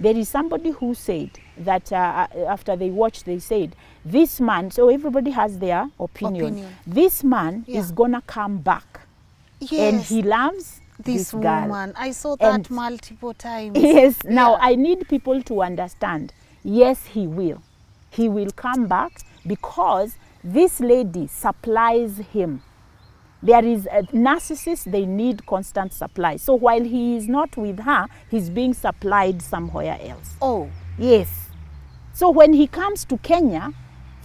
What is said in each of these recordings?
There is somebody who said that after they watched, they said, this man, so everybody has their opinion. This man is gonna come back. Yes. And he loves this girl. Woman. I saw that multiple times. Yes. Now I need people to understand. Yes, he will. He will come back because this lady supplies him. There is a narcissist, they need constant supply. So while he is not with her, he's being supplied somewhere else. Oh. Yes. So when he comes to Kenya,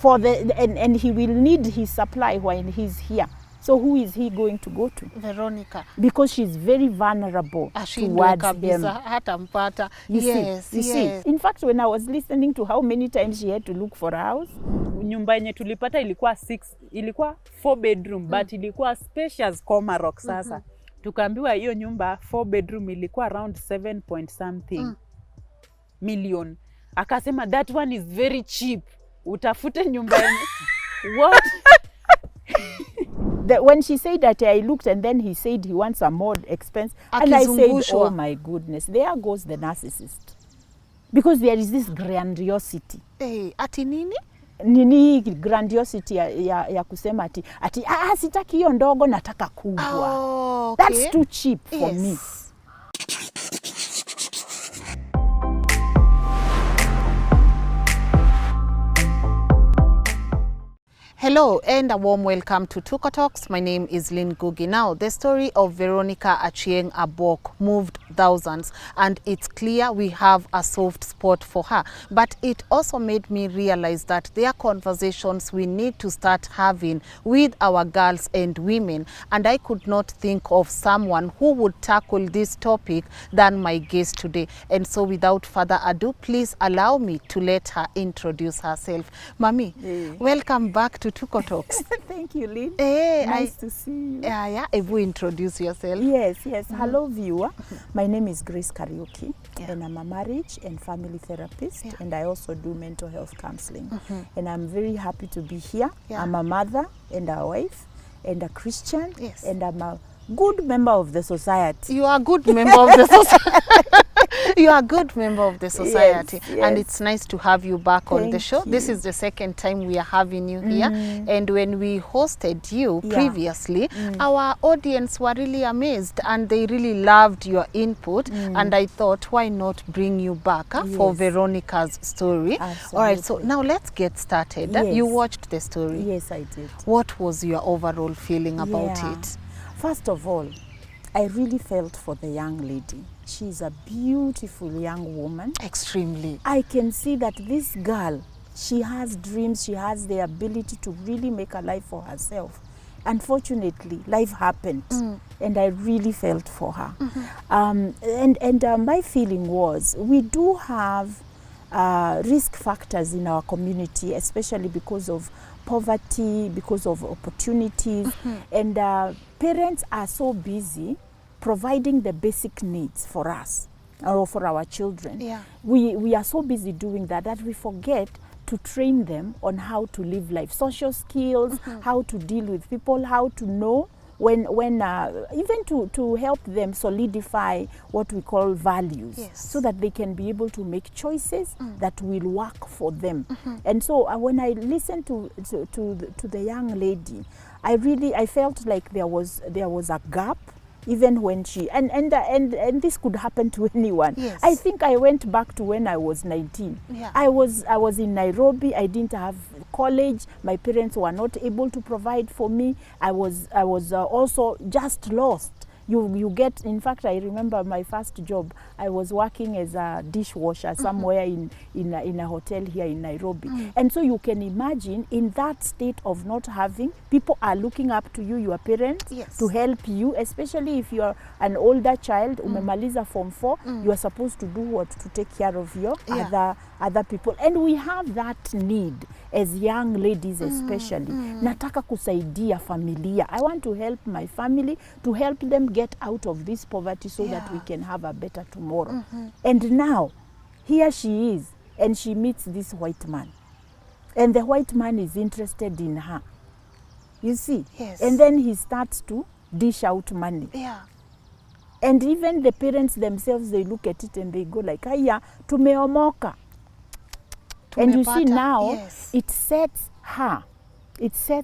and he will need his supply while he's here. So who is he going to go to? Veronica. Because she's very vulnerable towards him. Yes, you see. In fact, when I was listening to how many times she had to look for a house. Nyumba yenye tulipata ilikuwa 4 bedroom, but ilikuwa spacious kama rock sasa. Tukaambiwa hiyo nyumba 4 bedroom ilikuwa around 7 point something million. Akasema that one is very cheap. Utafute nyumba yenye. What? When she said that, I looked, and then he said he wants a more expensive. And I said, oh my goodness, there goes the narcissist. Because there is this grandiosity. Hey, ati nini? Nini grandiosity ya kusema ati sitaki hiyo ndogo, nataka kubwa. Oh, okay. That's too cheap for me. Hello and a warm welcome to Tuko Talks. My name is Lynn Gugi. Now, the story of Veronica Achieng Abok moved thousands, and it's clear we have a soft spot for her. But it also made me realize that there are conversations we need to start having with our girls and women, and I could not think of someone who would tackle this topic than my guest today. And so without further ado, please allow me to let her introduce herself. Mami, welcome back to Tuko Talks. Thank you, Lynn. Nice to see you. Yeah. If you introduce yourself. Yes. Hello, viewer. My name is Kariuki, and I'm a marriage and family therapist, and I also do mental health counseling. And I'm very happy to be here. I'm a mother and a wife and a Christian, and I'm a good member of the society. You are a good member of the society. You are a good member of the society. Yes. And it's nice to have you back on the show. You. This is the second time we are having you here. And when we hosted you previously, our audience were really amazed and they really loved your input. And I thought, why not bring you back for Veronica's story? Absolutely. All right, so now let's get started. You watched the story. Yes, I did. What was your overall feeling about it? First of all, I really felt for the young lady. She's a beautiful young woman. Extremely. I can see that this girl, she has dreams, she has the ability to really make a life for herself. Unfortunately, life happened, and I really felt for her. My feeling was, we do have risk factors in our community, especially because of poverty, because of opportunities, and parents are so busy providing the basic needs for us or for our children. We are so busy doing that we forget to train them on how to live life, social skills, how to deal with people, how to know when even to help them solidify what we call values, so that they can be able to make choices that will work for them. And so when I listened to the young lady, I felt like there was a gap. Even when she and this could happen to anyone. I think I went back to when I was 19. I was in Nairobi. I didn't have college. My parents were not able to provide for me. I was also just lost. You get, in fact, I remember my first job. I was working as a dishwasher somewhere in a hotel here in Nairobi. And so you can imagine, in that state of not having, people are looking up to you, your parents, to help you, especially if you're an older child, umemaliza Form 4, you are supposed to do what? To take care of your other people. And we have that need as young ladies especially. Nataka kusaidia familia. I want to help my family, to help them get out of this poverty so that we can have a better tomorrow. And now, here she is, and she meets this white man. And the white man is interested in her. You see? And then he starts to dish out money. And even the parents themselves, they look at it and they go like, aya, tumeomoka. And you see Tumepata, now, yes. it sets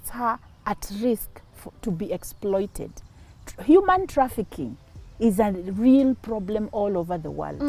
her at risk to be exploited. Human trafficking is a real problem all over the world.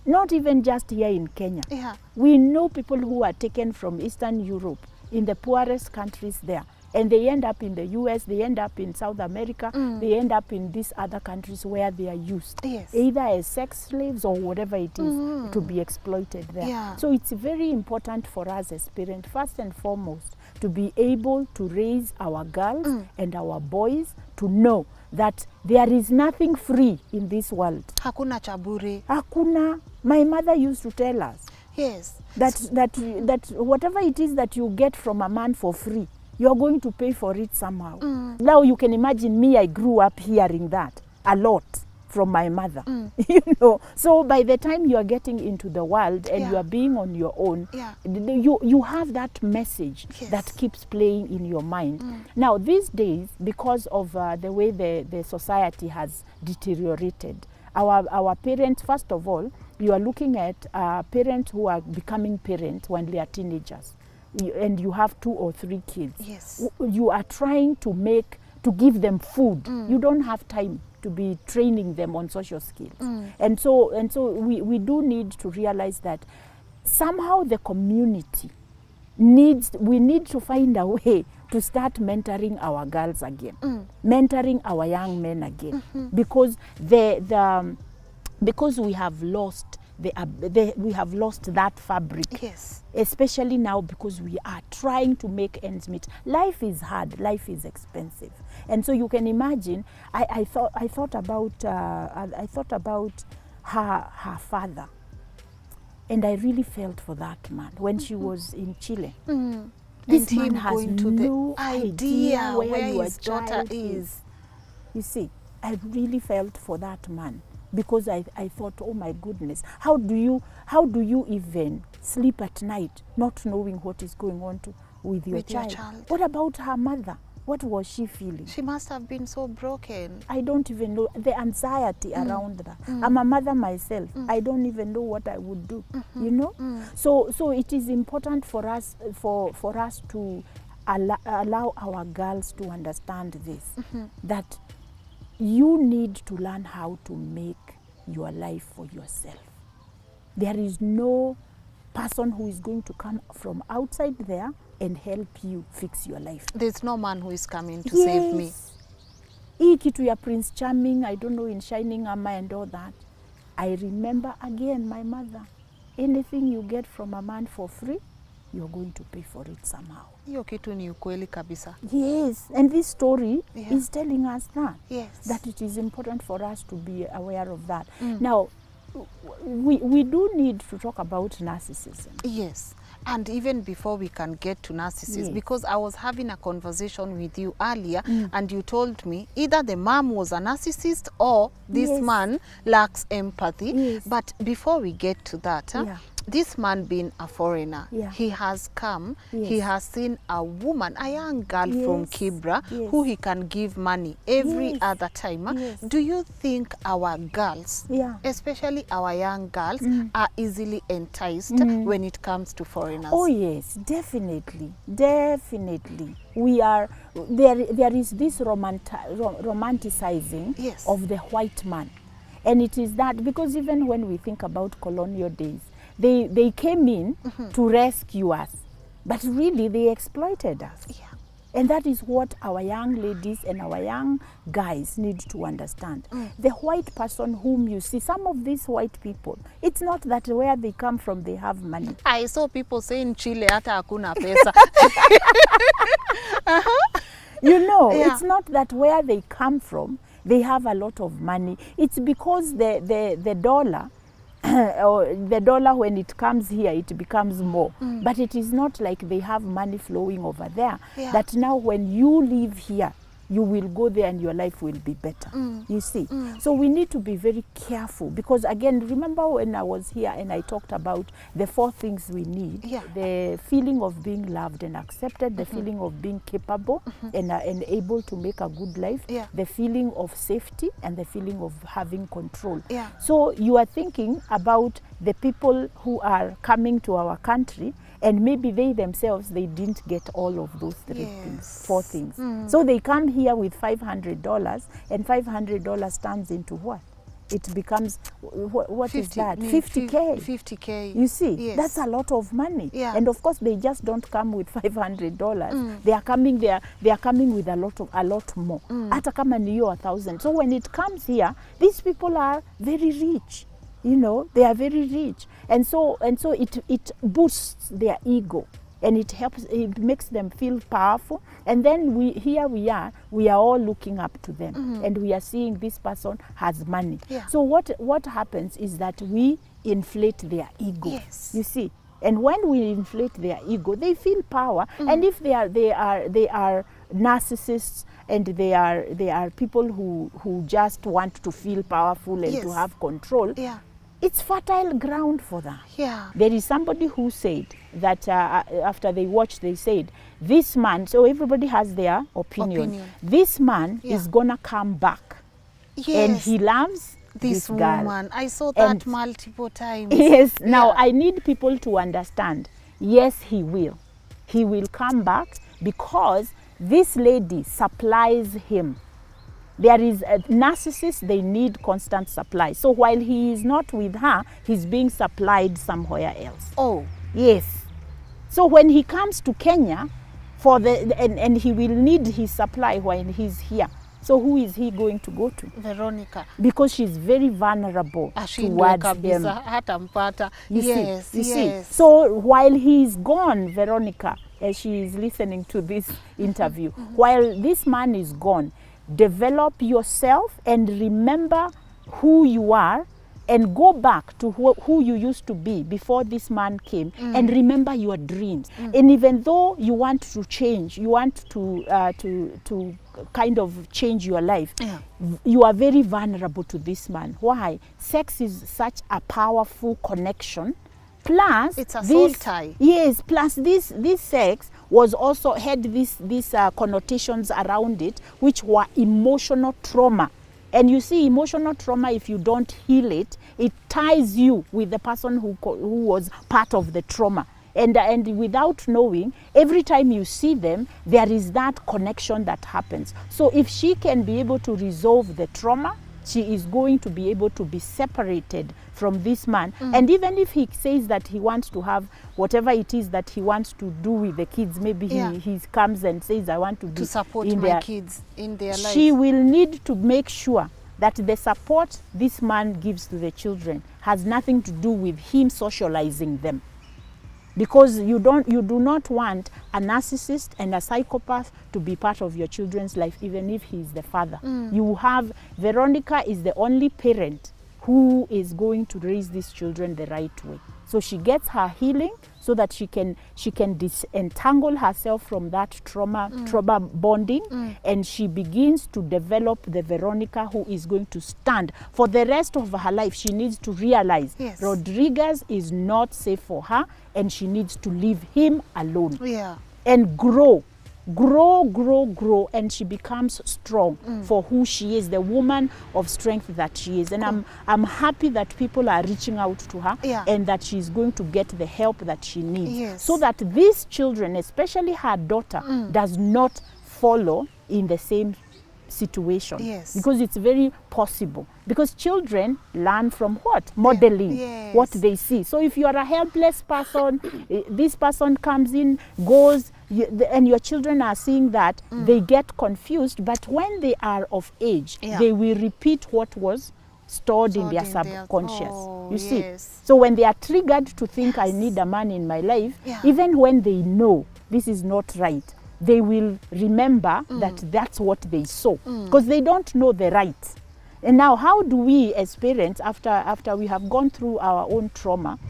Not even just here in Kenya. Yeah. We know people who are taken from Eastern Europe, in the poorest countries there, and they end up in the US, they end up in South America, they end up in these other countries where they are used, Yes. either as sex slaves or whatever it is, to be exploited there. Yeah. So it's very important for us as parents, first and foremost, to be able to raise our girls and our boys to know that there is nothing free in this world. Hakuna chaburi. Hakuna. My mother used to tell us Yes. that whatever it is that you get from a man for free, you're going to pay for it somehow. Now you can imagine me, I grew up hearing that a lot from my mother. You know, so by the time you are getting into the world and you are being on your own, you have that message that keeps playing in your mind. Now these days, because of the way the society has deteriorated, our parents, first of all, you are looking at parents who are becoming parents when they are teenagers, and you have 2 or 3 kids. Yes. You are trying to give them food. You don't have time to be training them on social skills. And so we do need to realize that somehow the community we need to find a way to start mentoring our girls again, mentoring our young men again, because because we have lost we have lost that fabric. Yes. Especially now, because we are trying to make ends meet. Life is hard, life is expensive, and so you can imagine. I thought about her father, and I really felt for that man when she was in Chile. This And man him has going to no the idea where your his daughter child is. You see, I really felt for that man, because I thought, oh my goodness, how do you even sleep at night not knowing what is going on with your child? What about her mother? What was she feeling? She must have been so broken. I don't even know. The anxiety around that. I'm a mother myself. I don't even know what I would do. You know? So it is important for us to allow our girls to understand this, that you need to learn how to make your life for yourself. There is no person who is going to come from outside there and help you fix your life. There's no man who is coming to save me. Hii kitu ya Prince Charming, I don't know, in Shining Armor and all that. I remember again my mother. Anything you get from a man for free, you're going to pay for it somehow. Hiyo kitu ni ukweli kabisa. Yes, and this story is telling us that. Yes. That it is important for us to be aware of that. Now, we do need to talk about narcissism. Yes. And even before we can get to narcissism, because I was having a conversation with you earlier and you told me either the mom was a narcissist or this man lacks empathy. But before we get to that, this man being a foreigner, he has come, he has seen a woman, a young girl from Kibra, who he can give money every other time. Do you think our girls, especially our young girls, are easily enticed when it comes to foreigners? Oh yes, definitely, definitely. We are there is this romanticizing of the white man, and it is that because even when we think about colonial days, they came in to rescue us, but really they exploited us. And that is what our young ladies and our young guys need to understand. The white person whom you see, some of these white people, it's not that where they come from they have money. I saw people saying Chile hata hakuna pesa. You know, it's not that where they come from they have a lot of money. It's because the dollar or the dollar, when it comes here, it becomes more. But it is not like they have money flowing over there. That now when you live here, you will go there and your life will be better. You see? So we need to be very careful, because again, remember when I was here and I talked about the 4 things we need. Yeah. The feeling of being loved and accepted, the feeling of being capable and able to make a good life, Yeah. the feeling of safety, and the feeling of having control. Yeah. So you are thinking about the people who are coming to our country, and maybe they themselves, they didn't get all of those 3 things, 4 things. So they come here with $500, and $500 turns into what? It becomes, what is that? 50K. 50K. You see, Yes. that's a lot of money. Yeah. And of course, they just don't come with $500. They are coming there. They are coming with a lot more. Hata kama ni hiyo 1,000. So when it comes here, these people are very rich. You know, they are very rich, and so it boosts their ego, and it makes them feel powerful. And then we are all looking up to them, and we are seeing this person has money. Yeah. So what happens is that we inflate their ego. Yes. You see, and when we inflate their ego, they feel power. And if they are narcissists, and they are people who just want to feel powerful and Yes. to have control. Yeah. It's fertile ground for them. Yeah. There is somebody who said that after they watched, they said, this man, so everybody has their opinion. This man Yeah. is gonna come back, Yes. and he loves this girl. woman. I saw that And- multiple times. Yes, now Yeah. I need people to understand, yes, he will. He will come back because this lady supplies him. There is a narcissist, they need constant supply. So while he is not with her, he's being supplied somewhere else. Oh. Yes. So when he comes to Kenya, and he will need his supply while he's here. So who is he going to go to? Veronica. Because she's very vulnerable Ashindwe towards kabisa, him. hata mpata. You Yes, see, you see. yes. So while he's gone, Veronica, as she is listening to this interview, while this man is gone, develop yourself and remember who you are, and go back to who you used to be before this man came, and remember your dreams. And even though you want to change, you want to kind of change your life, Yeah. you are very vulnerable to this man. Why? Sex is such a powerful connection. Plus, It's a soul tie. Yes. Plus, this sex was also had these connotations around it, which were emotional trauma. And you see, emotional trauma, if you don't heal it, it ties you with the person who was part of the trauma. And without knowing, every time you see them, there is that connection that happens. So if she can be able to resolve the trauma, she is going to be able to be separated from this man. And even if he says that he wants to have whatever it is that he wants to do with the kids, maybe he comes and says, I want to be support in my their kids in their life. She will need to make sure that the support this man gives to the children has nothing to do with him socializing them. Because you do not want a narcissist and a psychopath to be part of your children's life, even if he is the father. You have, Veronica is the only parent who is going to raise these children the right way. So she gets her healing so that she can disentangle herself from that trauma bonding, and she begins to develop the Veronica who is going to stand for the rest of her life. She needs to realize Rodriguez is not safe for her, and she needs to leave him alone and grow, and she becomes strong for who she is, the woman of strength that she is. And I'm happy that people are reaching out to her, and that she's going to get the help that she needs, so that these children, especially her daughter, does not follow in the same situation. Because it's very possible, because children learn from what? Modeling what they see. So if you are a helpless person, this person comes in, goes, and your children are seeing that, they get confused. But when they are of age, they will repeat what was stored in their subconscious. You see? So when they are triggered to think, I need a man in my life, even when they know this is not right, they will remember that that's what they saw, because they don't know the right. And now, how do we as parents, after we have gone through our own trauma,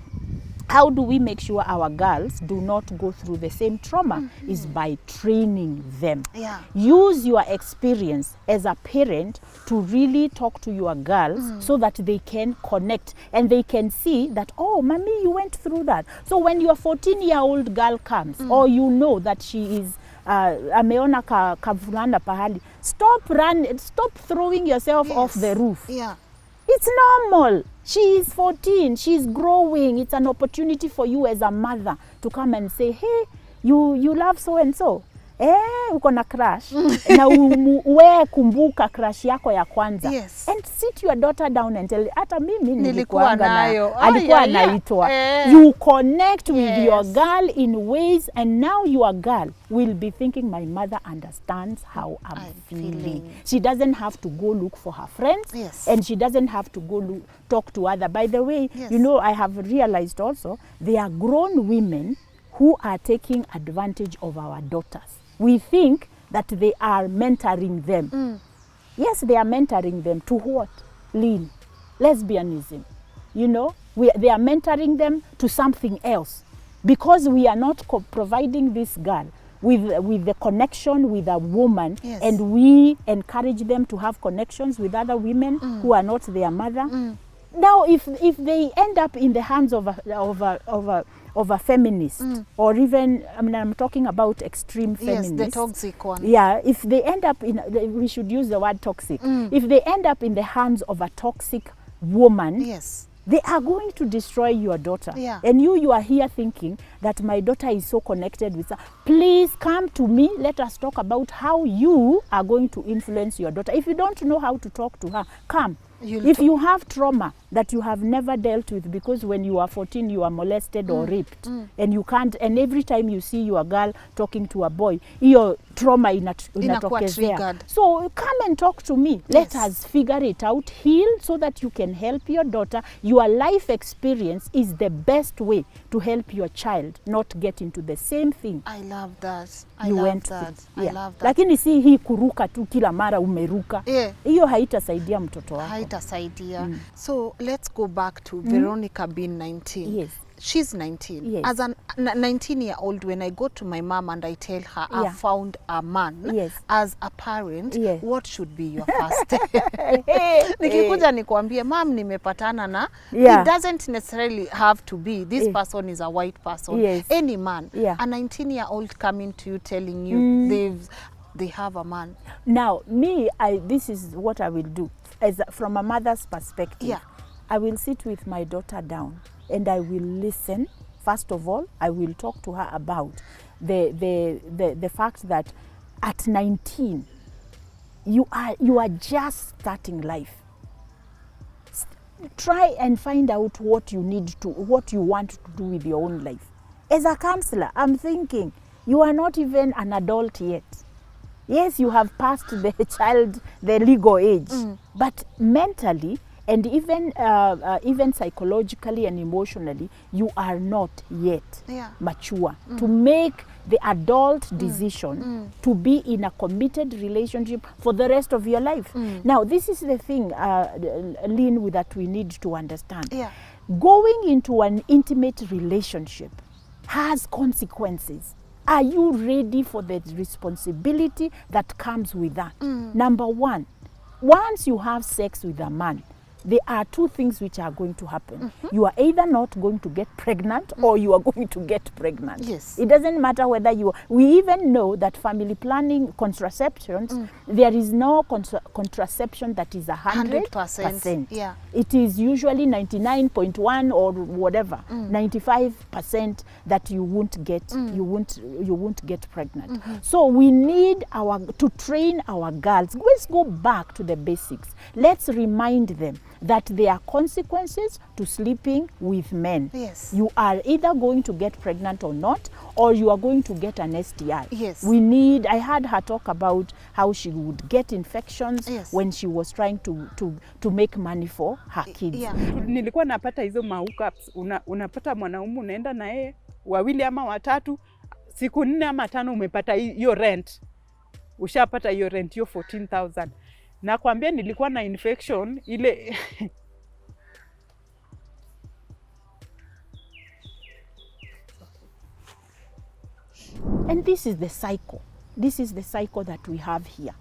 How do we make sure our girls do not go through the same trauma? Is by training them. Yeah. Use your experience as a parent to really talk to your girls so that they can connect and they can see that, oh, mommy, you went through that. So when your 14-year-old girl comes, or you know that she is ameona kavulana pahali, stop throwing yourself off the roof. Yeah. It's normal. She is 14. She's growing. It's an opportunity for you as a mother to come and say, hey, you love so and so. Uko na crush. Na we kumbuka crush yako ya kwanza. Yes. And sit your daughter down and tell, hata mimi Nilikuwa nayo. alikuwa anaitwa. You connect with your girl in ways, and now your girl will be thinking, my mother understands how I'm feeling. She doesn't have to go look for her friends. Yes. And she doesn't have to go talk to other. By the way, yes. you know, I have realized also, there are grown women who are taking advantage of our daughters. We think that they are mentoring them. Yes, they are mentoring them to what? Lean. Lesbianism. You know, they are mentoring them to something else. Because we are not providing this girl with the connection with a woman, yes. and we encourage them to have connections with other women who are not their mother. Now, if they end up in the hands of a feminist, or even, I mean, I'm talking about extreme feminists. Yes, the toxic one. Yeah, if they end up in, we should use the word toxic. If they end up in the hands of a toxic woman, yes. they are going to destroy your daughter. Yeah. And you are here thinking that my daughter is so connected with her. Please come to me. Let us talk about how you are going to influence your daughter. If you don't know how to talk to her, come. If you have trauma that you have never dealt with, because when you are 14 you are molested or raped, and you can't, and every time you see your girl talking to a boy, your trauma inatokezea. So come and talk to me. Let us figure it out, heal, so that you can help your daughter. Your life experience is the best way to help your child not get into the same thing. I love that. I love that. I love that. Lakini si hii kuruka tu kila mara umeruka. Hiyo haitasaidia mtoto wako. Haitasaidia. So let's go back to Veronica being 19. Yes. She's 19. Yes. As a 19-year-old, when I go to my mom and I tell her I found a man, yes. as a parent, yes. what should be your first step? Nikikuja nikuambie, mom, nimepatana na, it doesn't necessarily have to be this person is a white person. Yes. Any man, a 19-year-old coming to you telling you they have a man. Now, me, this is what I will do. From a mother's perspective, I will sit with my daughter down and I will listen. First of all, I will talk to her about the fact that at 19, you are just starting life. Try and find out what you want to do with your own life. As a counselor, I'm thinking, you are not even an adult yet. Yes, you have passed the legal age, but mentally and even psychologically and emotionally, you are not yet mature to make the adult decision to be in a committed relationship for the rest of your life. Now, this is the thing, Lynn, that we need to understand. Going into an intimate relationship has consequences. Are you ready for the responsibility that comes with that? Number one, once you have sex with a man, there are two things which are going to happen. You are either not going to get pregnant or you are going to get pregnant. Yes. It doesn't matter whether we even know that family planning contraceptions, there is no contraception that is 100%. Yeah. It is usually 99.1 or whatever, 95% that you won't get pregnant. So we need to train our girls. Let's go back to the basics. Let's remind them that there are consequences to sleeping with men. Yes. You are either going to get pregnant or not, or you are going to get an STI. Yes. I heard her talk about how she would get infections when she was trying to make money for her kids. Nilikuwa napata hizo mahookups, unapata mwanaume unaenda na yeye wawili ama watatu, siku 4 ama 5 umepata hiyo rent. Ushapata hiyo rent hiyo 14,000. Na kuambia nilikuwa na infection ile And this is the cycle. This is the cycle that we have here.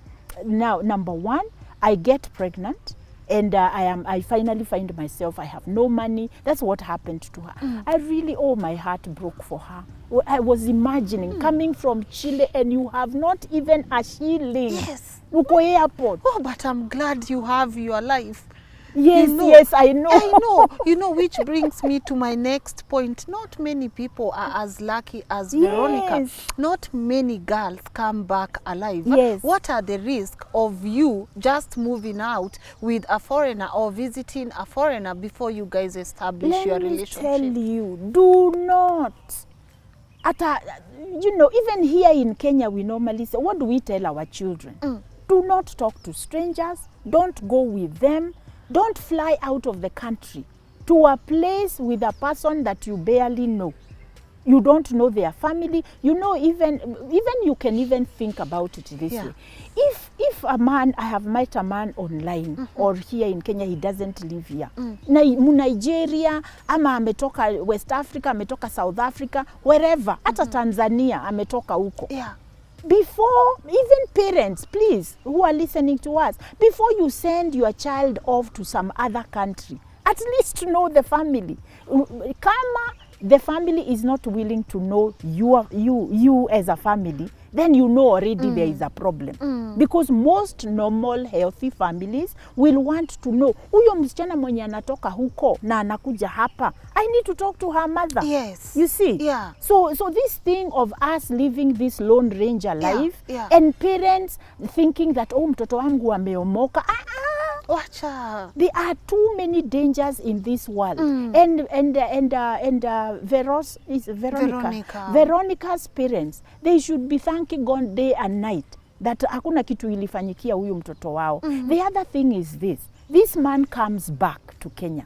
Now, number one, I get pregnant. And I finally find myself, I have no money. That's what happened to her. I really, my heart broke for her. I was imagining coming from Chile and you have not even a shilling. Yes. Uko airport. Oh, but I'm glad you have your life. Yes, You know, yes, I know. I know. You know, which brings me to my next point. Not many people are as lucky as Veronica. Yes. Not many girls come back alive. Yes. What are the risks of you just moving out with a foreigner or visiting a foreigner before you guys establish your Let me relationship? tell you, do not. Even here in Kenya, we normally say, what do we tell our children? Do not talk to strangers. Don't go with them. Don't fly out of the country to a place with a person that you barely know. You don't know their family. Even you can even think about it this way. If a man, I have met a man online or here in Kenya, he doesn't live here. Nigeria, ama ametoka West Africa, ametoka South Africa, wherever, hata Tanzania, ametoka huko. Yeah. Before, even parents, please, who are listening to us, before you send your child off to some other country, at least know the family. Kama the family is not willing to know you as a family, then you know already there is a problem. Because most normal healthy families will want to know, huyo msichana mwenye anatoka huko na anakuja hapa, I need to talk to her mother. Yes. You see? Yeah. So this thing of us living this lone ranger life Yeah. and parents thinking that, mtoto wangu ameomoka. Wacha. There are too many dangers in this world. Veronica's parents, they should be thanking God day and night that hakuna kitu ilifanyikia huyu mtoto wao. The other thing is this man comes back to Kenya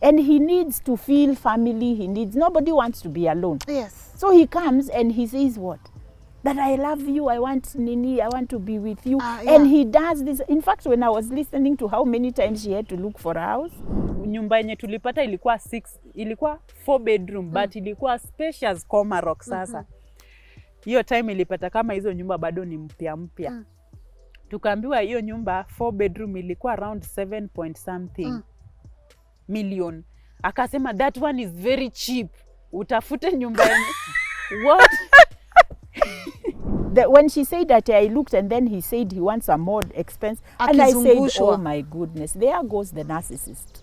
and he needs to feel family. Nobody wants to be alone. Yes. So he comes and he says what? That I love you, I want to be with you. And he does this. In fact, when I was listening to how many times she had to look for a house. Nyumba yenye tulipata ilikuwa 4 bedroom, but ilikuwa spacious Comarock sasa. Hiyo time ilipata kama hizo nyumba bado ni mpya. Tukaambiwa hiyo nyumba 4 bedroom ilikuwa around 7 point something million. Akasema that one is very cheap. Utafute nyumba yenye. What? When she said that, I looked and then he said he wants a more expensive. And I said, oh my goodness, there goes the narcissist.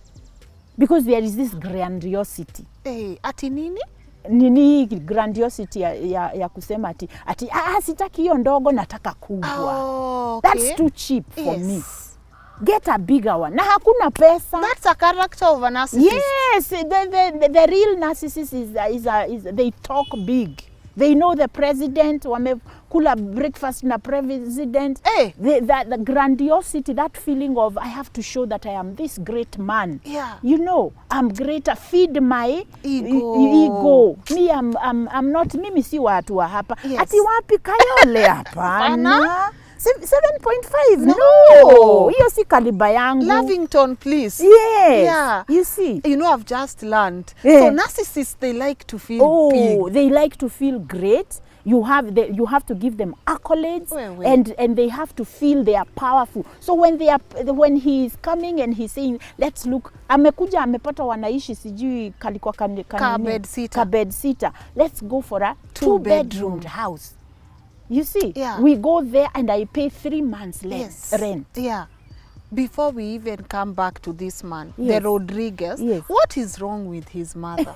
Because there is this grandiosity. Hey, ati nini? Nini grandiosity ya kusema ati sitaki hiyo ndogo, nataka kubwa. Oh, okay. That's too cheap for me. Get a bigger one. Na hakuna pesa. That's a character of a narcissist. Yes, the real narcissist is they talk big. They know the president, wamekula breakfast na president. Hey. The grandiosity, that feeling of I have to show that I am this great man. Yeah. I'm greater. Feed my ego. Me, I'm not. Mimi si watu wa hapa. Yes. Ati wapi Kayole hapana. 7.5. No. Hiyo si kaliba yangu. Lavington, please. Yes. Yeah. You see. I've just learned. Yeah. So narcissists, they like to feel big. They like to feel great. You have to give them accolades, and they have to feel they are powerful. So when he is coming and he's saying, let's look, amekuja amepata wanaishi sijui kalikuwa bed sitter. Let's go for a 2-bedroom house. You see, we go there and I pay 3 months rent. Yeah. Before we even come back to this man, the Rodriguez, what is wrong with his mother?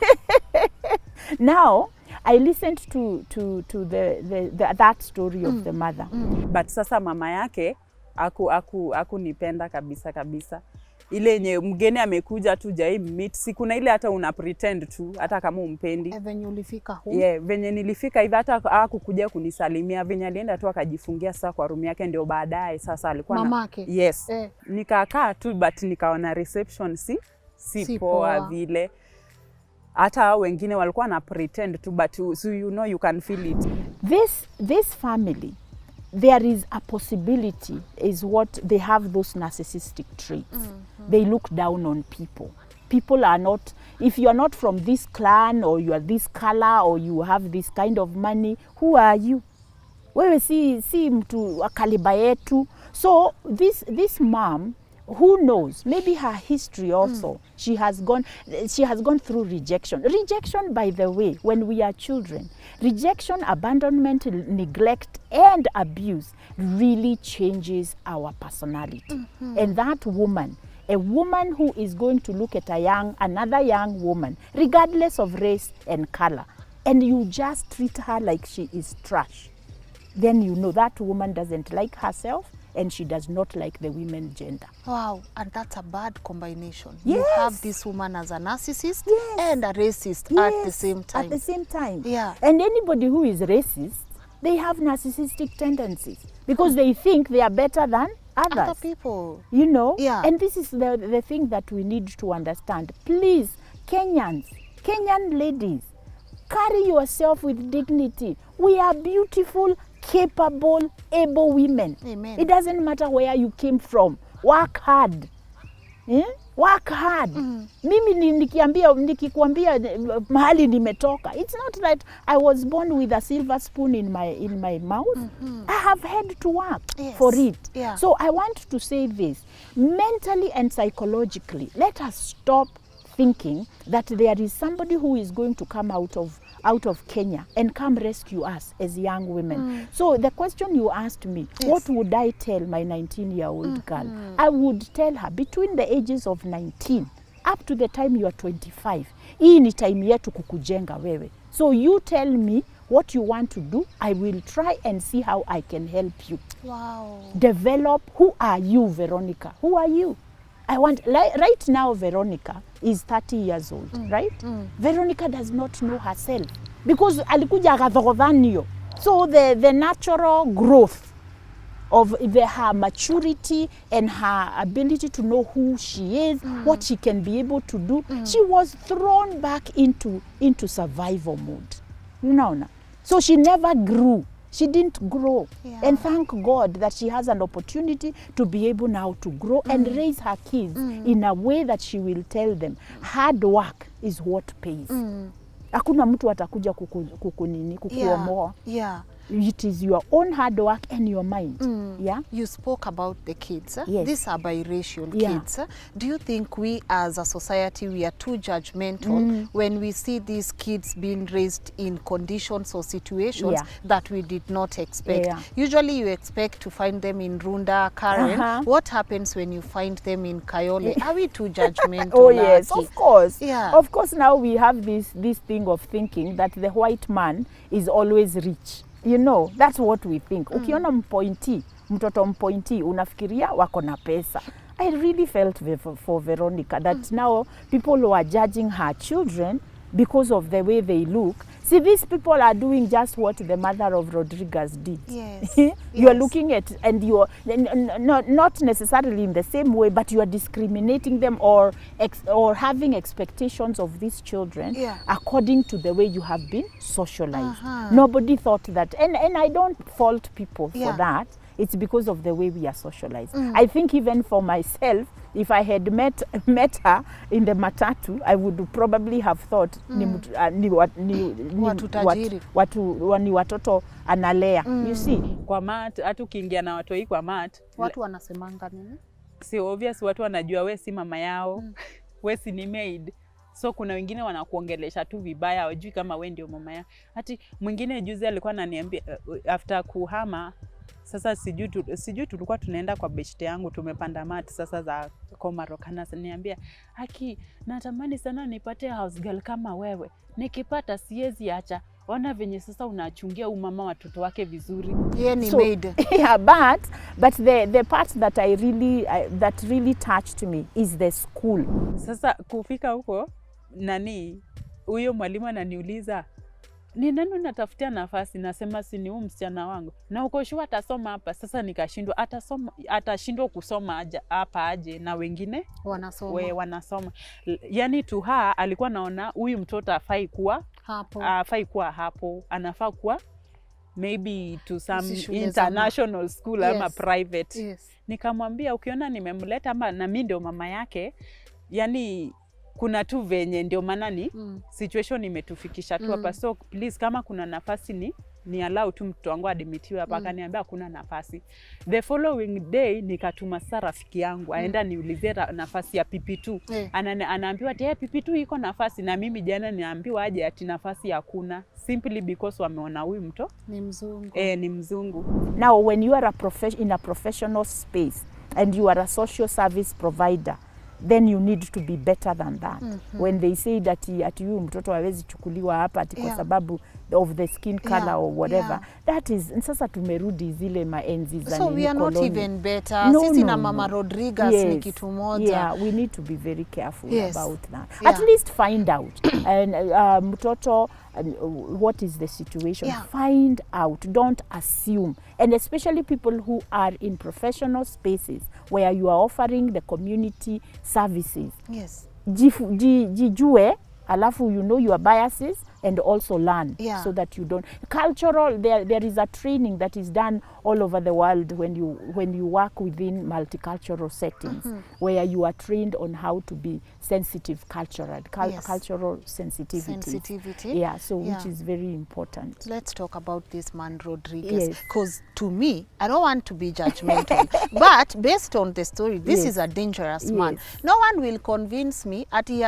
Now, I listened to that story of the mother. But sasa mama yake hakunipenda kabisa. Ile yenye mgeni amekuja tu jai meet, si kuna ile hata una pretend tu hata kama umpendi. Venye ulifika home? Venye nilifika hivi hata hakukuja kunisalimia, venye alienda tu akajifungia sasa kwa room yake, ndio baadaye sasa alikuwa mamake. Yes. Nikakaa tu but nikaona reception si poa vile. Hata wengine walikuwa na pretend tu, but so you can feel it. This family, there is a possibility is what they have, those narcissistic traits. They look down on people. people are not, if you are not from this clan or you are this color or you have this kind of money, who are you? Wewe si mtu wa kaliba yetu. So this mom, who knows, maybe her history also, she has gone through rejection. Rejection, by the way, when we are children, rejection, abandonment, neglect and abuse really changes our personality. And that woman, a woman who is going to look at another young woman, regardless of race and color, and you just treat her like she is trash, then you know that woman doesn't like herself and she does not like the women gender. Wow, and that's a bad combination. Yes. You have this woman as a narcissist and a racist Yes, at the same time. At the same time. Yeah. And anybody who is racist, they have narcissistic tendencies because they think they are better than others. Other people. You know? Yeah. And this is the thing that we need to understand. Please, Kenyan ladies, carry yourself with dignity. We are beautiful, capable, able women. Amen. It doesn't matter where you came from. Work hard. Work hard. Mimi nikikwambia mahali nimetoka. It's not that I was born with a silver spoon in my mouth. I have had to work for it. Yeah. So I want to say this. Mentally and psychologically, let us stop thinking that there is somebody who is going to come out of Kenya and come rescue us as young women. So the question you asked me, what would I tell my 19-year-old girl? I would tell her between the ages of 19 up to the time you are 25, hii ni time yetu kukujenga wewe. So you tell me what you want to do. I will try and see how I can help you. Wow. Develop. Who are you, Veronica? Who are you? I want, right now, Veronica is 30 years old, right? Veronica does not know herself because alikuja akathogodhanio. So the natural growth of her maturity and her ability to know who she is, what she can be able to do, she was thrown back into survival mode. You know, so she never grew. She didn't grow. Yeah. And thank God that she has an opportunity to be able now to grow and raise her kids in a way that she will tell them hard work is what pays. Hakuna mtu atakuja kukuomoa. Yeah. It is your own hard work and your mind. Yeah. You spoke about the kids. Yes. These are biracial kids. Do you think we as a society, we are too judgmental when we see these kids being raised in conditions or situations that we did not expect? Yeah. Usually you expect to find them in Runda, Karen. What happens when you find them in Kayole? Are we too judgmental? Oh yes, of course. Yeah. Of course, now we have this thing of thinking that the white man is always rich. You know, that's what we think. Ukiona mtoto mpointi, unafikiria wako na pesa. I really felt for Veronica that now people who are judging her children because of the way they look. See, these people are doing just what the mother of Rodriguez did. Yes. You are looking at, and you are not necessarily in the same way, but you are discriminating them or having expectations of these children according to the way you have been socialized. Nobody thought that, and I don't fault people for that. It's because of the way we are socialized. I think even for myself, if I had met her in the matatu, I would probably have thought ni watoto analea. You see? Kwa mat, hata ukiingia na watoi kwa mat, watu wanasemanga nini? Si obvious, watu wanajua we si mama yao, we si ni maid. So kuna wengine wanakuongelesha tu vibaya, hawajui kama we ndio mama yao. Hati mwingine juzi alikuwa ananiambia after kuhama, sasa sijui tulikuwa tunaenda kwa beshte yangu, tumepanda mat sasa za Komarok, ananiambia haki, natamani sana nipate house girl kama wewe, nikipata siwezi acha. Ona venye sasa unachungia umama watoto wake vizuri. Yeah, ni maid. Yeah, but the part that that really touched me is the school. Sasa kufika huko, huyo mwalimu ananiuliza, ni nani unatafutia nafasi? Nasema si ni msichana wangu. Na uko sure atasoma hapa? Sasa nikashindwa, atashindwa kusoma hapa aje na wengine wanasoma. Yani tuha alikuwa naona huyu mtoto afai kuwa hapo, anafaa kuwa maybe to some international school ama private. Nikamwambia ukiona nimemleta ama na mimi ndio mama yake, yani kuna tu venye ndio maana ni situation imetufikisha tu hapa. So please, kama kuna nafasi ni allow tu mtoto wangu admitiwe hapa. Akaniambia hakuna nafasi. The following day nikatuma sasa rafiki yangu aenda niulizie nafasi ya PP2. Anaambiwa ati PP2 iko nafasi, na mimi jana niambiwa aje ati nafasi hakuna, simply because wameona huyu mto ni mzungu. Ni mzungu. Now when you are in a professional space and you are a social service provider, then you need to be better than that. When they say that huyu mtoto hawezi chukuliwa hapa ati kwa sababu of the skin color or whatever, that is, sasa tumerudi zile maenzi za so we are not even better. Sisi na Mama Rodriguez ni kitu moja. Yeah, we need to be very careful about that. At least find out and mtoto what is the situation. Find out, don't assume, and especially people who are in professional spaces where you are offering the community services. Jijue, alafu you know your biases and also learn so that you don't. Cultural, there is a training that is done all over the world when you work within multicultural settings, where you are trained on how to be sensitive cultural sensitivity. Yeah, so which is very important. Let's talk about this man Rodriguez, because to me, I don't want to be judgmental, but based on the story, this is a dangerous man. No one will convince me that he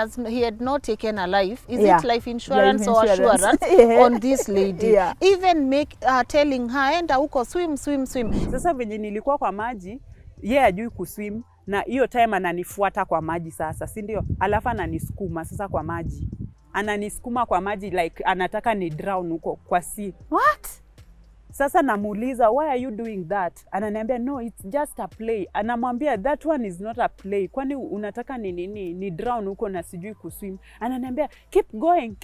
had not taken a life. Is it life insurance or assurance on this lady? Even telling her enda huko swim. Sasa venye nilikuwa kwa maji, ajui kuswim, na hiyo time ananifuata kwa maji sasa, si ndio? Alafu ananisukuma sasa kwa maji. Ananisukuma kwa maji like anataka ni drown huko kwa sea. What? Sasa namuuliza, why are you doing that? Ananiambia no, it's just a play. Anamwambia that one is not a play. Kwani unataka ni drown huko na sijui kuswim. Ananiambia keep going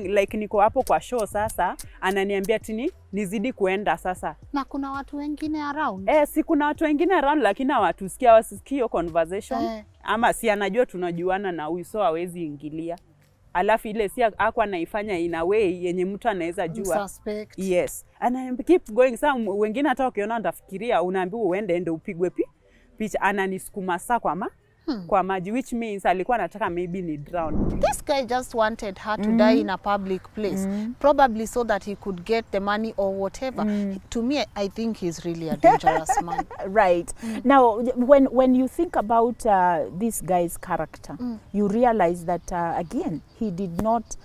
like niko hapo kwa show sasa. Ananiambia tini nizidi kuenda sasa. Na kuna watu wengine around? Si kuna watu wengine around, lakini wasikii hiyo conversation. Ama si anajua tunajuana na huyu, so hawezi ingilia. Alafu ile si akwa naifanya in a way yenye mtu anaweza jua. Suspect. Yes. And keep going. Sasa wengine hata ukiona utafikiria unaambiwa uende upigwe picha. Ananisukuma saa kwa maji, which means alikuwa anataka maybe ni drown. This guy just wanted her to die in a public place, probably so that he could get the money or whatever. To me, I think he's really a dangerous man. Right. Now, when you think about this guy's character, you realize that again, he did not,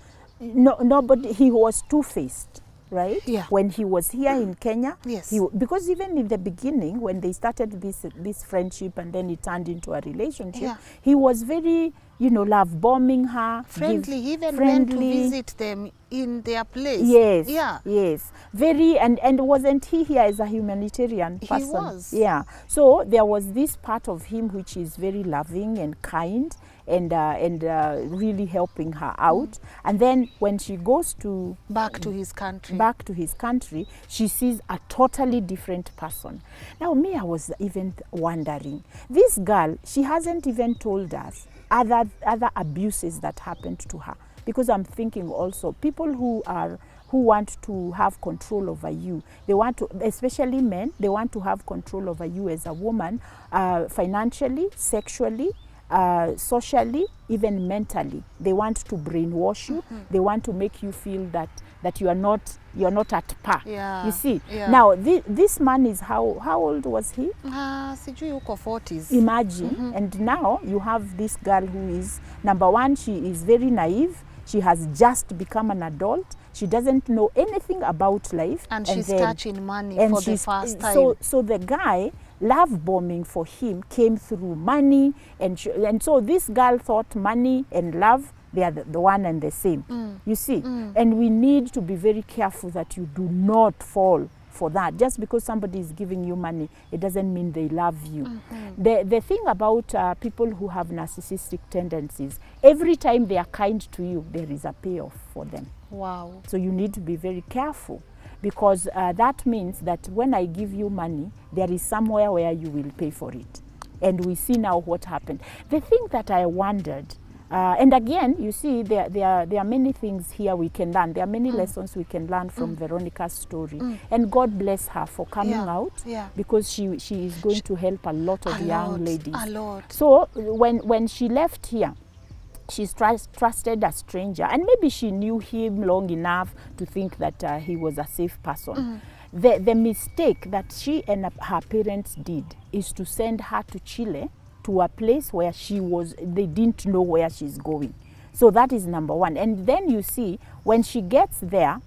nobody, he was two-faced. Right? Yeah. When he was here in Kenya, yes. Because even in the beginning, when they started this friendship and then it turned into a relationship, he was very, love bombing her. Friendly. He even went to visit them in their place. Yes. Yeah. Yes. Very, and wasn't he here as a humanitarian person? He was. Yeah. So there was this part of him which is very loving and kind and really helping her out. And then when she goes back to his country, she sees a totally different person. Now me, I was even wondering, this girl, she hasn't even told us other abuses that happened to her, because I'm thinking also people who want to have control over you, they want to, especially men, they want to have control over you as a woman, financially, sexually, socially, even mentally. They want to brainwash you. They want to make you feel that you are not at par. Yeah. You see. Yeah. Now this man is how old was he? Sijui uko 40s. Imagine. And now you have this girl who is, number one, she is very naive. She has just become an adult. She doesn't know anything about life. And she's touching money for the first time. So the guy, love bombing for him came through money, and so this girl thought money and love, they are the one and the same. You see. And we need to be very careful that you do not fall for that. Just because somebody is giving you money, it doesn't mean they love you. The thing about people who have narcissistic tendencies, every time they are kind to you, there is a payoff for them. Wow. So you need to be very careful, because that means that when I give you money, there is somewhere where you will pay for it. And we see now what happened. The thing that I wondered, and again, you see, there are many things here we can learn. There are many lessons we can learn from Veronica's story. And God bless her for coming out, because she is going to help a lot of young ladies. A lot. So when she left here, she's trusted a stranger, and maybe she knew him long enough to think that he was a safe person. The mistake that she and her parents did is to send her to Chile, to a place where they didn't know where she's going. So that is number one. And then you see, when she gets there,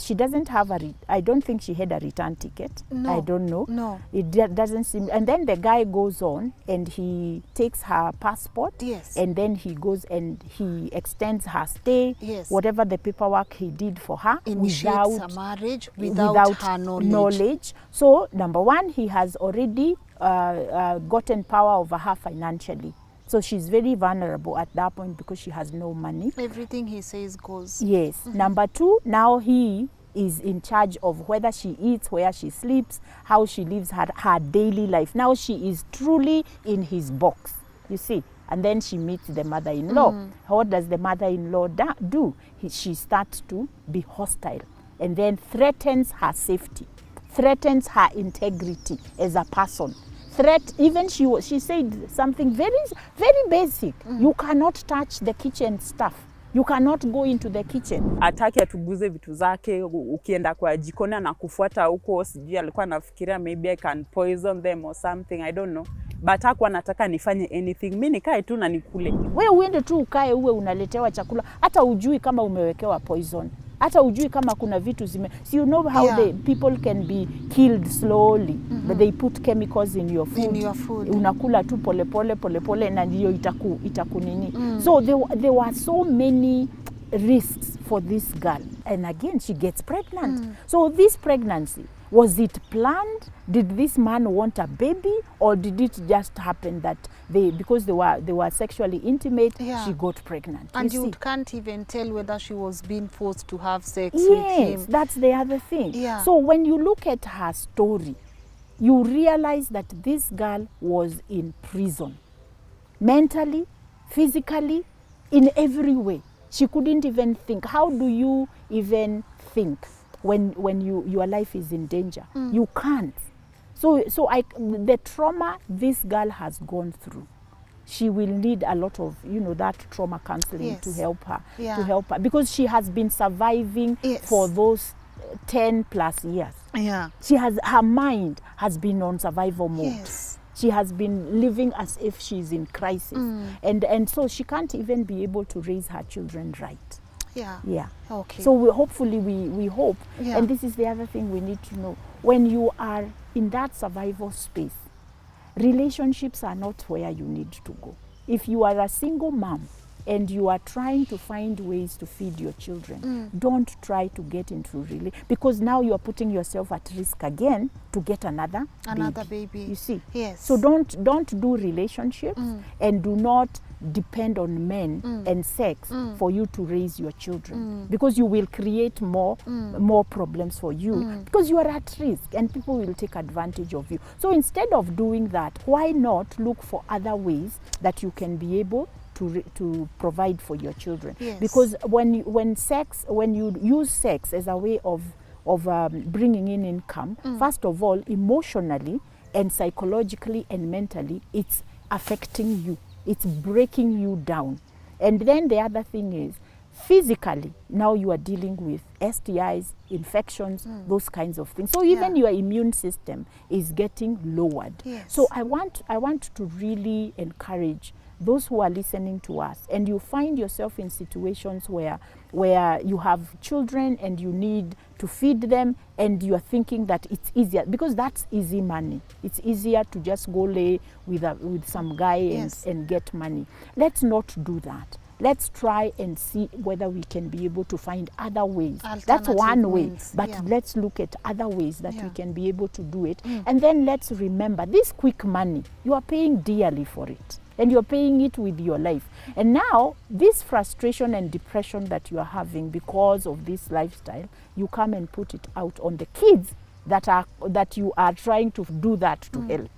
she doesn't have I don't think she had a return ticket. No. I don't know. No. It doesn't seem. And then the guy goes on and he takes her passport. Yes. And then he goes and he extends her stay. Yes. Whatever the paperwork he did for her. Initiates a marriage without her knowledge. So number one, he has already gotten power over her financially. So she's very vulnerable at that point because she has no money. Everything he says goes. Yes. Number two, now he is in charge of whether she eats, where she sleeps, how she lives her daily life. Now she is truly in his box, you see. And then she meets the mother-in-law. What does the mother-in-law do? She starts to be hostile and then threatens her safety, threatens her integrity as a person. Even she said something very basic. You cannot touch the kitchen stuff. You cannot go into the kitchen. Ataki atuguze vitu zake, ukienda kwa jikoni anakufuata huko, sijui alikuwa anafikiria maybe I can poison them or something, I don't know. But hakuwa anataka nifanye anything. Mimi nikae tu na nikule. Wewe uende tu ukae uwe unaletewa chakula, hata ujui kama umewekewa poison. Hata ujui kama kuna vitu so you know how the people can be killed slowly, but they put chemicals in your food. Unakula tu pole na ndio itakunini. So there were so many risks for this girl, and again she gets pregnant. So this pregnancy, was it planned? Did this man want a baby, or did it just happen that because they were sexually intimate, she got pregnant? And you can't even tell whether she was being forced to have sex with him. Yes, that's the other thing. Yeah. So when you look at her story, you realize that this girl was in prison, mentally, physically, in every way. She couldn't even think. How do you even think when your life is in danger? You can't. So the trauma this girl has gone through, she will need a lot of that trauma counseling to help her, because she has been surviving for those 10 plus years. Her mind has been on survival mode. She has been living as if she's in crisis, and so she can't even be able to raise her children right. Okay. So hopefully we hope, and this is the other thing we need to know. When you are in that survival space, relationships are not where you need to go. If you are a single mom and you are trying to find ways to feed your children, don't try to get into because now you are putting yourself at risk again to get another baby. You see? Yes. So don't do relationships and do not depend on men and sex for you to raise your children, because you will create more problems for you because you are at risk and people will take advantage of you. So instead of doing that, why not look for other ways that you can be able to provide for your children? Because when you use sex as a way of bringing in income, first of all, emotionally and psychologically and mentally, it's affecting you. It's breaking you down. And then the other thing is, physically, now you are dealing with STIs, infections, those kinds of things. So even your immune system is getting lowered. So I want to really encourage those who are listening to us, and you find yourself in situations where you have children and you need to feed them, and you are thinking that it's easier because that's easy money. It's easier to just go lay with some guy and get money. Let's not do that. Let's try and see whether we can be able to find other ways. That's one way, but let's look at other ways that we can be able to do it. And then let's remember, this quick money, you are paying dearly for it. And you're paying it with your life. And now, this frustration and depression that you are having because of this lifestyle, you come and put it out on the kids that you are trying to do that to help.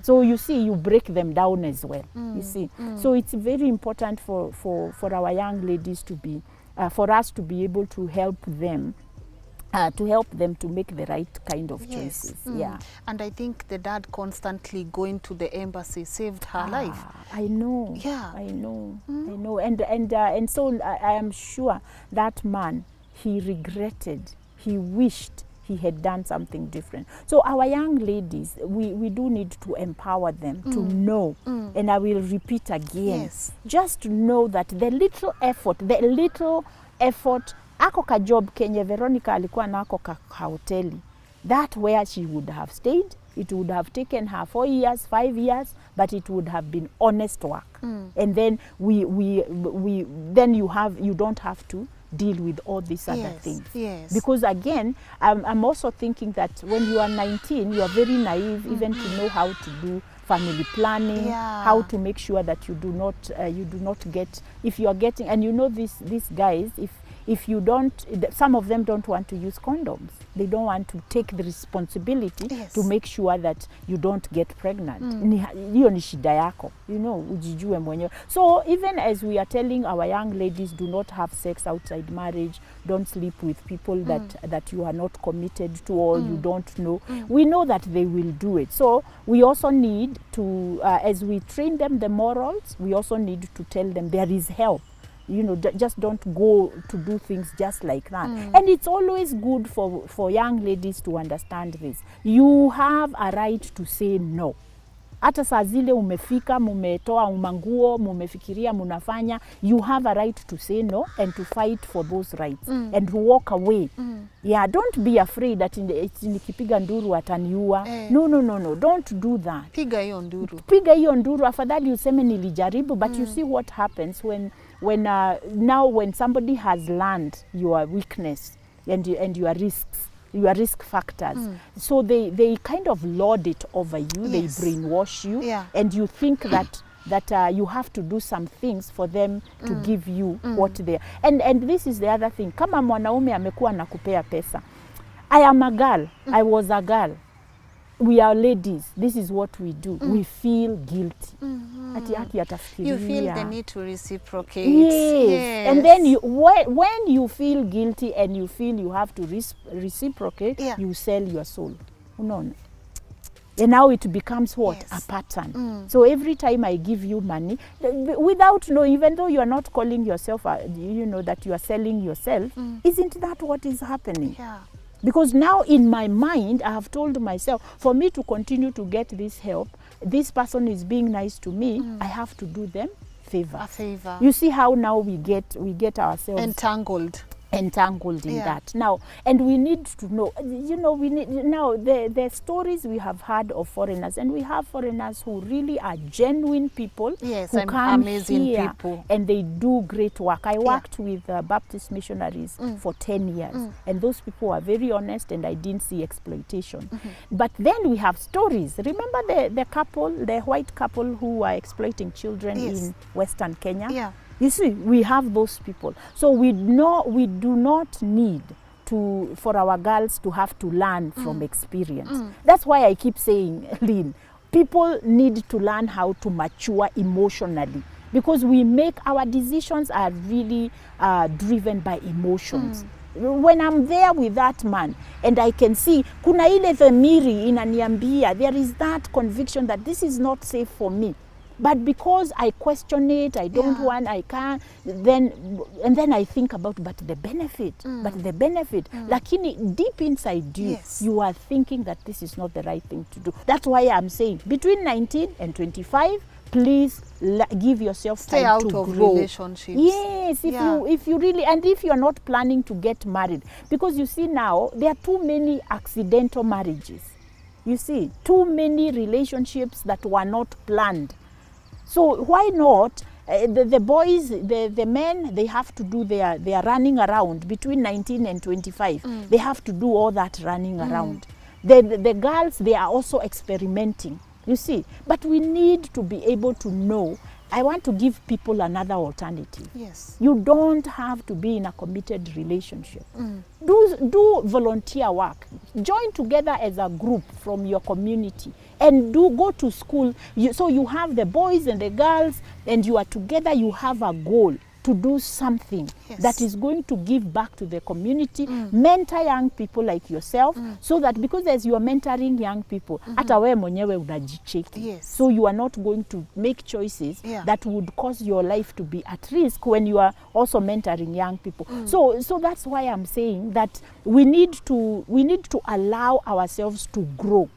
So you see, you break them down as well. You see, so it's very important for our young ladies to be, for us to be able to help them to help them to make the right kind of choices. Yeah. And I think the dad constantly going to the embassy saved her life. I know. Yeah. I know. I know. And so I am sure that man, he regretted, he wished he had done something different. So our young ladies, we do need to empower them to know, and I will repeat again, just to know that the little effort, ako ka job kenye Veronica alikuwa nako ka hoteli, that where she would have stayed, it would have taken her 4 years, 5 years, but it would have been honest work. And then then you don't have to deal with all these other things. Because again, I'm also thinking that when you are 19, you are very naive even to know how to do family planning, how to make sure that you do not get, if you are getting, and you know these guys, if you don't, some of them don't want to use condoms. They don't want to take the responsibility to make sure that you don't get pregnant. Hiyo ni shida yako, you know, ujijue mwenyewe. So even as we are telling our young ladies, do not have sex outside marriage, don't sleep with people that you are not committed to or you don't know. We know that they will do it. So we also need to, as we train them the morals, we also need to tell them there is help. You know, just don't go to do things just like that. And it's always good for young ladies to understand this. You have a right to say no. Hata saa zile umefika, mumetoa umanguo, mumefikiria, munafanya, you have a right to say no and to fight for those rights and to walk away. Yeah, don't be afraid that nikipiga nduru ataniua. No, don't do that. Piga hiyo nduru. Piga hiyo nduru, afadhali useme nilijaribu, but you see what happens when somebody has learned your weakness and your risks, your risk factors. So they kind of lord it over you, they brainwash you, and you think that you have to do some things for them to give you what they are. And this is the other thing. Kama mwanaume amekuwa nakupea pesa. I am a girl, I was a girl. We are ladies. This is what we do. We feel guilty. You feel the need to reciprocate. Yes. And then when you feel guilty and you feel you have to reciprocate, you sell your soul. And now it becomes what? A pattern. So every time I give you money, without knowing, even though you are not calling yourself, you know that you are selling yourself, isn't that what is happening? Because now in my mind, I have told myself, for me to continue to get this help, this person is being nice to me, I have to do them a favor. You see how now we get ourselves entangled in that now, and we need to know, you know, we need now the stories we have heard of foreigners, and we have foreigners who really are genuine people, who come amazing here people, and they do great work. I worked with Baptist missionaries for 10 years, and those people are very honest, and I didn't see exploitation. But then we have stories. Remember the white couple who were exploiting children in Western Kenya? You see, we have those people. So we do not need for our girls to have to learn from experience. That's why I keep saying, Lynn, people need to learn how to mature emotionally, because our decisions are really driven by emotions. When I'm there with that man and I can see, kuna ile dhamiri inaniambia, there is that conviction that this is not safe for me. But because I question it, I don't want, I can't, then I think about, but the benefit. Lakini deep inside you, you are thinking that this is not the right thing to do. That's why I'm saying, between 19 and 25, please give yourself time Stay out to of grow. Relationships. Yes, if you really, and if you're not planning to get married, because you see now, there are too many accidental marriages. You see, too many relationships that were not planned. So why not, the boys, the men, they have to do their running around between 19 and 25. They have to do all that running around. The girls, they are also experimenting, you see. But we need to be able to know, I want to give people another alternative. Yes. You don't have to be in a committed relationship. Do volunteer work. Join together as a group from your community and go to school. So you have the boys and the girls and you are together, you have a goal. to do something Yes. that is going to give back to the community, mentor young people like yourself, so that because as you are mentoring young people, hata wewe mwenyewe unajicheki. Yes. So you are not going to make choices Yeah. that would cause your life to be at risk when you are also mentoring young people. So that's why I'm saying that we need to allow ourselves to grow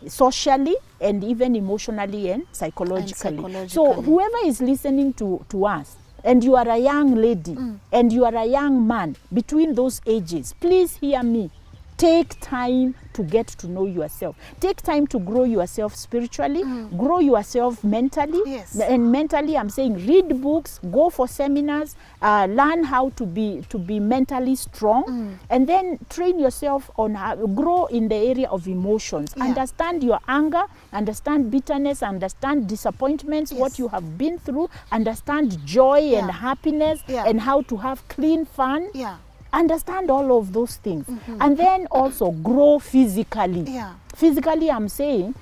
socially and even emotionally and psychologically. So whoever is listening to us, and you are a young lady and you are a young man between those ages, please hear me. Take time to get to know yourself. Take time to grow yourself spiritually, grow yourself mentally. Yes. And mentally, I'm saying read books, go for seminars, learn how to be mentally strong, and then train yourself on how, grow in the area of emotions. Yeah. Understand your anger, understand bitterness, understand disappointments, Yes. what you have been through, understand joy and happiness, Yeah. and how to have clean fun. Yeah. Understand all of those things, and then also grow physically. Yeah. Physically, I'm saying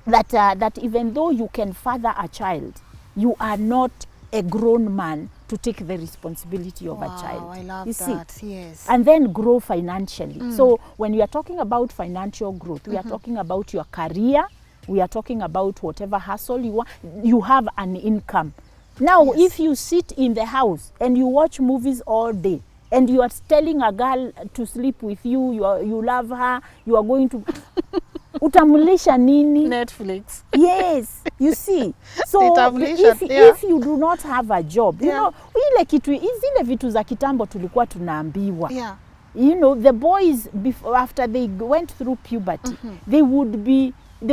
that even though you can father a child, you are not a grown man to take the responsibility of a child. I love you that. See? Yes. And then grow financially. So when we are talking about financial growth, we are talking about your career, we are talking about whatever hustle you want. You have an income. Now, Yes. if you sit in the house and you watch movies all day, and you are telling a girl to sleep with you, you love her, you are going to utamlisha nini? Netflix. Yes, you see. So Nitamlisha, yeah. if you do not have a job, you Yeah. know, ile kitu zile vitu za kitambo tulikuwa tunaambiwa. Yeah. You know, the boys after they went through puberty, they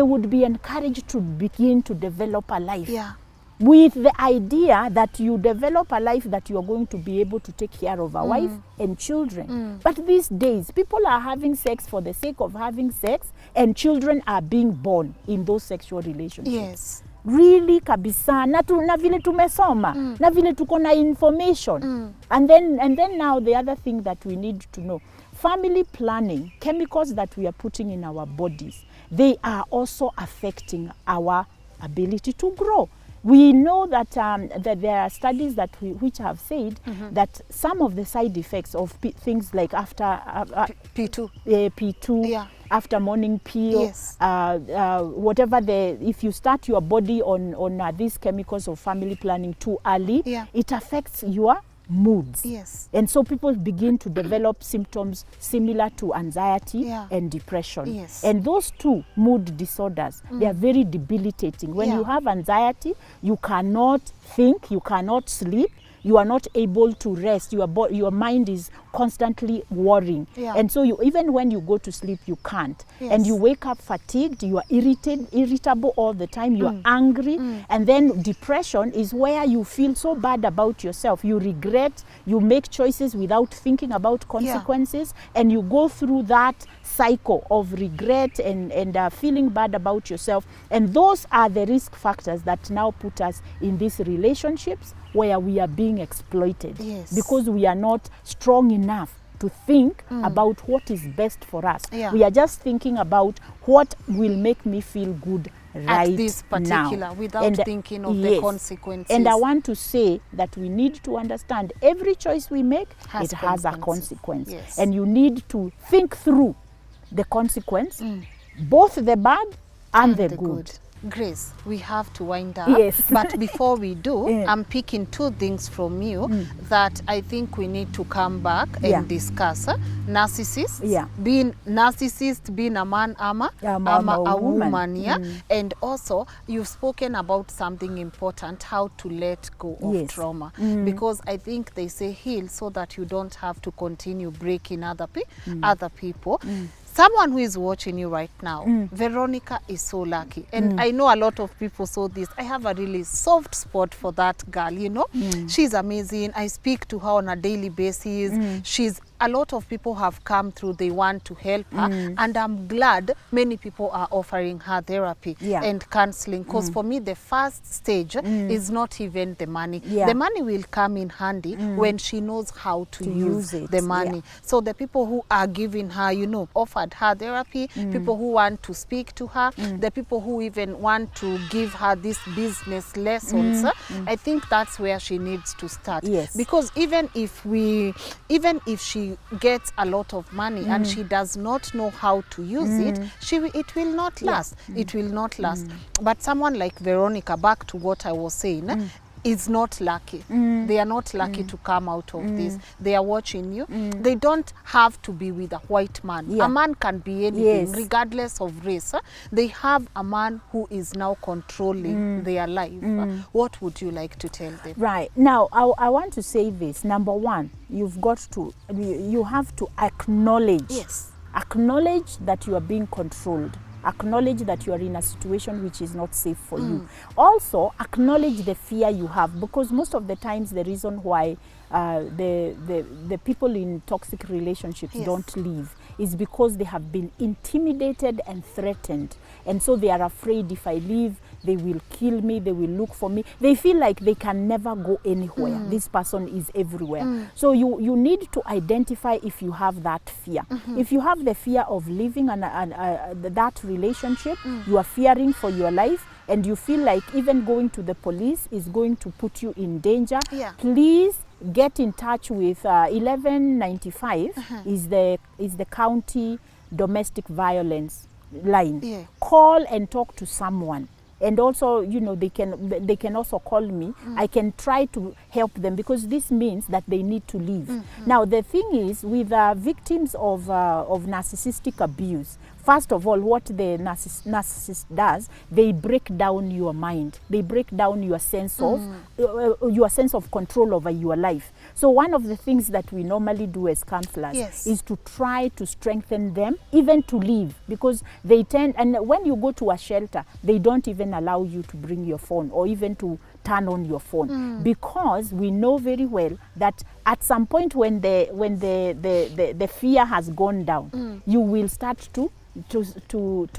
would be encouraged to begin to develop a life. Yeah. With the idea that you develop a life that you are going to be able to take care of a wife and children. But these days, people are having sex for the sake of having sex, and children are being born in those sexual relationships. Yes. Really kabisa, na vile tumesoma, na vile tuko na information. And then now the other thing that we need to know, family planning, chemicals that we are putting in our bodies, they are also affecting our ability to grow. We know that that there are studies which have said that some of the side effects of things like after P2. P2, Yeah. after morning pill, Yes. whatever if you start your body on these chemicals of family planning too early, Yeah. it affects your moods. Yes. And so people begin to develop symptoms similar to anxiety Yeah. and depression. Yes. And those two mood disorders, they are very debilitating. When Yeah. you have anxiety, you cannot think, you cannot sleep, you are not able to rest. Your mind is constantly worrying. Yeah. And so even when you go to sleep, you can't. Yes. And you wake up fatigued, you are irritable all the time, you are angry. And then depression is where you feel so bad about yourself. You regret, you make choices without thinking about consequences, and you go through that cycle of regret and feeling bad about yourself. And those are the risk factors that now put us in these relationships where we are being exploited. Yes. Because we are not strong enough to think about what is best for us. Yeah. We are just thinking about what will make me feel good right At this particular, now. without thinking of the consequences. And I want to say that we need to understand every choice we make, Has it has a consequences. consequence. Yes. And you need to think through the consequence, both the bad and the good. Grace, we have to wind up. Yes. But before we do, Yeah. I'm picking two things from you that I think we need to come back and Yeah. discuss. Narcissists, Yeah. being a man ama a woman, yeah. And also, you've spoken about something important, how to let go of Yes. trauma. Because I think they say heal so that you don't have to continue breaking other people. Someone who is watching you right now, Veronica is so lucky. And I know a lot of people saw this. I have a really soft spot for that girl, you know. She's amazing. I speak to her on a daily basis. She's a lot of people have come through, they want to help her, and I'm glad many people are offering her therapy and counseling, because for me the first stage is not even the money. The money will come in handy when she knows how to use the money. So the people who are giving her, you know, offered her therapy, people who want to speak to her, the people who even want to give her these business lessons, I think that's where she needs to start. Because even if she gets a lot of money and she does not know how to use it will not last. It will not last. But someone like Veronica, back to what I was saying, is not lucky. They are not lucky to come out of this. They are watching you. They don't have to be with a white man. A man can be anything, regardless of race. They have a man who is now controlling their life. What would you like to tell them? Right. Now, I want to say this. Number one, you have to acknowledge. Acknowledge that you are being controlled. Acknowledge that you are in a situation which is not safe for you. Also, acknowledge the fear you have, because most of the times the reason why the people in toxic relationships don't leave is because they have been intimidated and threatened, and so they are afraid, if I leave, they will kill me, they will look for me. They feel like they can never go anywhere. This person is everywhere. So you need to identify if you have that fear. If you have the fear of leaving that relationship, you are fearing for your life, and you feel like even going to the police is going to put you in danger, please get in touch with 1195 is the county domestic violence line. Call and talk to someone. And also, you know, they can also call me. I can try to help them, because this means that they need to leave. Now, the thing is, with victims of narcissistic abuse, first of all, what the narcissist does, they break down your mind. They break down your sense of control over your life. So one of the things that we normally do as counselors is to try to strengthen them, even to leave, because they tend, and when you go to a shelter, they don't even allow you to bring your phone or even to turn on your phone, because we know very well that at some point when the fear has gone down, you will start to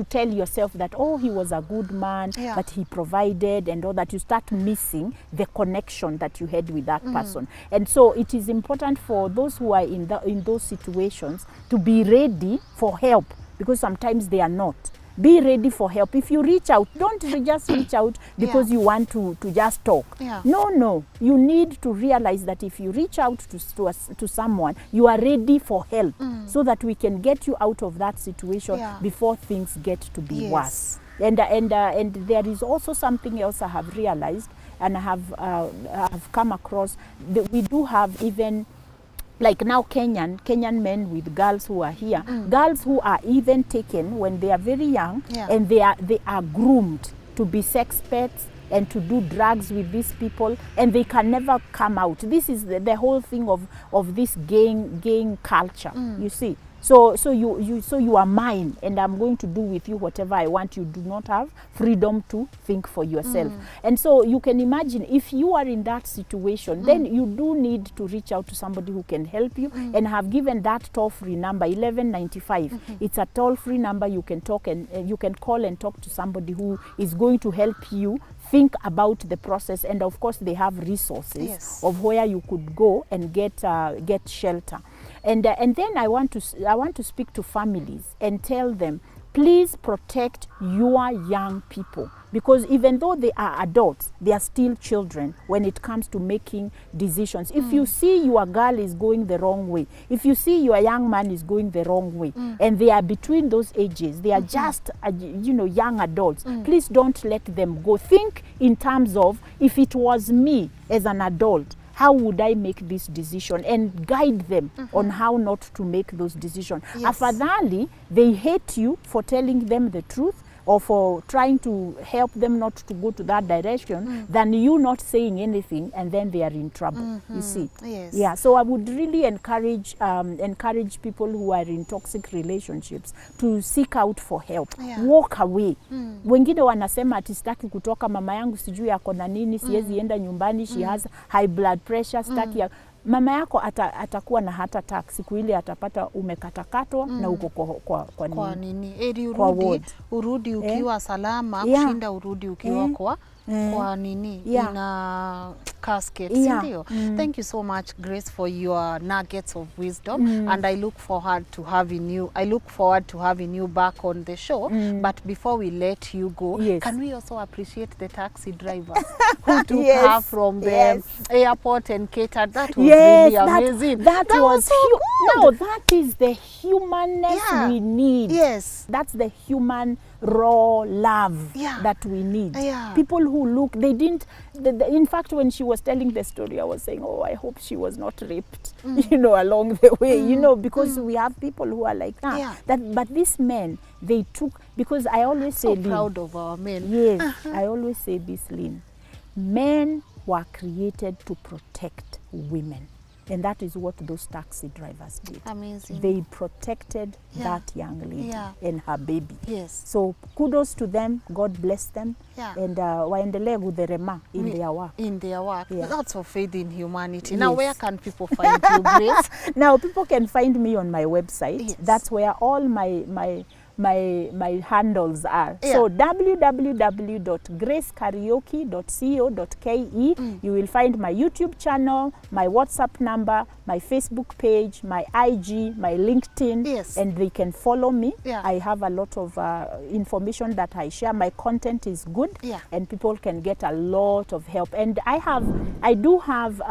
tell yourself that, oh, he was a good man, but he provided, and all that. You start missing the connection that you had with that person. And so it is important for those who are in those situations to be ready for help, because sometimes they are not. Be ready for help. If you reach out, don't just reach out because you want to just talk. No. You need to realize that if you reach out to someone, you are ready for help, so that we can get you out of that situation before things get to be worse. And there is also something else I have realized, and I have come across. We do have even, like now, Kenyan men with girls who are here, girls who are even taken when they are very young, and they are groomed to be sex pets and to do drugs with these people, and they can never come out. This is the whole thing of this gang culture, you see. So you are mine, and I'm going to do with you whatever I want. You do not have freedom to think for yourself. And so you can imagine, if you are in that situation, then you do need to reach out to somebody who can help you, and have given that toll-free number, 1195. It's a toll-free number. You can talk, and you can call and talk to somebody who is going to help you think about the process. And of course, they have resources of where you could go and get shelter. And then I want to speak to families and tell them, please protect your young people, because even though they are adults, they are still children when it comes to making decisions. If you see your girl is going the wrong way, if you see your young man is going the wrong way, and they are between those ages, they are just young adults, please don't let them go. Think in terms of, if it was me as an adult, how would I make this decision, and guide them on how not to make those decisions. Afadhali, they hate you for telling them the truth, or for trying to help them not to go to that direction, than you not saying anything and then they are in trouble, you see. Yeah, so I would really encourage people who are in toxic relationships to seek out for help. Walk away. Wengine wanasema ati sitaki kutoka, mama yangu sijui ako na nini, siwezi enda nyumbani, she has high blood pressure, sitaki mama yako atakuwa na heart attack siku ile atapata umekatakatwa na uko kwa nini? Eri urudi ukiwa salama, kushinda urudi ukiwa kwa nini? Ina casket, sindio? Thank you so much, Grace, for your nuggets of wisdom, and I look forward to having you back on the show. But before we let you go, can we also appreciate the taxi drivers who took her from the airport and catered? That was really amazing. That was so good. No, that is the humanness we need. Yes. That's the human raw love that we need. People who look, they didn't, in fact, when she was telling the story, I was saying, oh, I hope she was not raped, you know, along the way, you know, because we have people who are like that. But these men, they took, because I always say, so proud of our men. Yes, I always say this, Lynn. Men were created to protect women. And that is what those taxi drivers did. Amazing. They protected that young lady and her baby. Yes. So kudos to them. God bless them. And waendelee gutherema in their work. In their work. Lots of faith in humanity. Now, where can people find you, Grace? Now, people can find me on my website. That's where all my handles are. So www.gracekariuki.co.ke. You will find my YouTube channel, my WhatsApp number, my Facebook page, my IG, my LinkedIn, and they can follow me. I have a lot of information that I share. My content is good, and people can get a lot of help. And I do have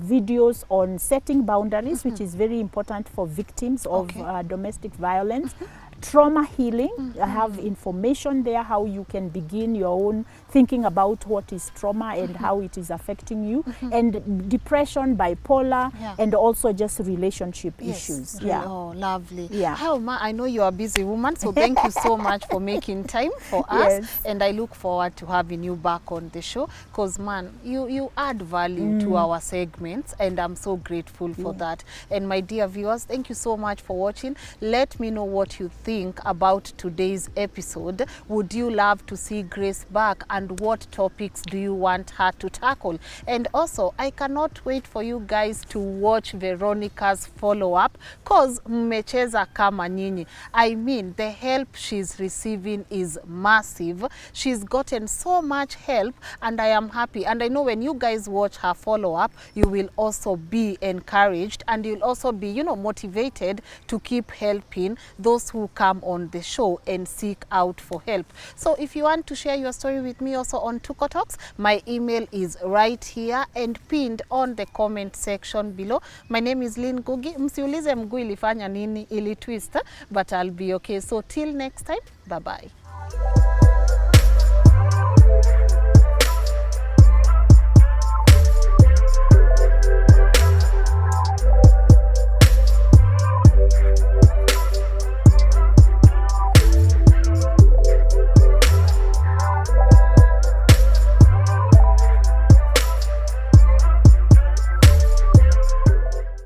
videos on setting boundaries, which is very important for victims of domestic violence. Trauma healing. I have information there how you can begin your own thinking about what is trauma and how it is affecting you, and depression, bipolar, and also just relationship issues. Oh, lovely. Helma, I know you're a busy woman, so thank you so much for making time for us, and I look forward to having you back on the show, because man, you add value to our segments, and I'm so grateful for that. And my dear viewers, thank you so much for watching. Let me know what you think about today's episode. Would you love to see Grace back, and what topics do you want her to tackle? And also, I cannot wait for you guys to watch Veronica's follow-up, cause mmecheza kama nyinyi. I mean, the help she's receiving is massive. She's gotten so much help, and I am happy. And I know when you guys watch her follow-up, you will also be encouraged, and you'll also be, you know, motivated to keep helping those who come on the show and seek out for help. So if you want to share your story with me also on Tuko Talks, my email is right here and pinned on the comment section below. My name is Lynn Ngugi. Msiulize mguu ilifanya nini, ili twist, but I'll be okay. So till next time, bye bye.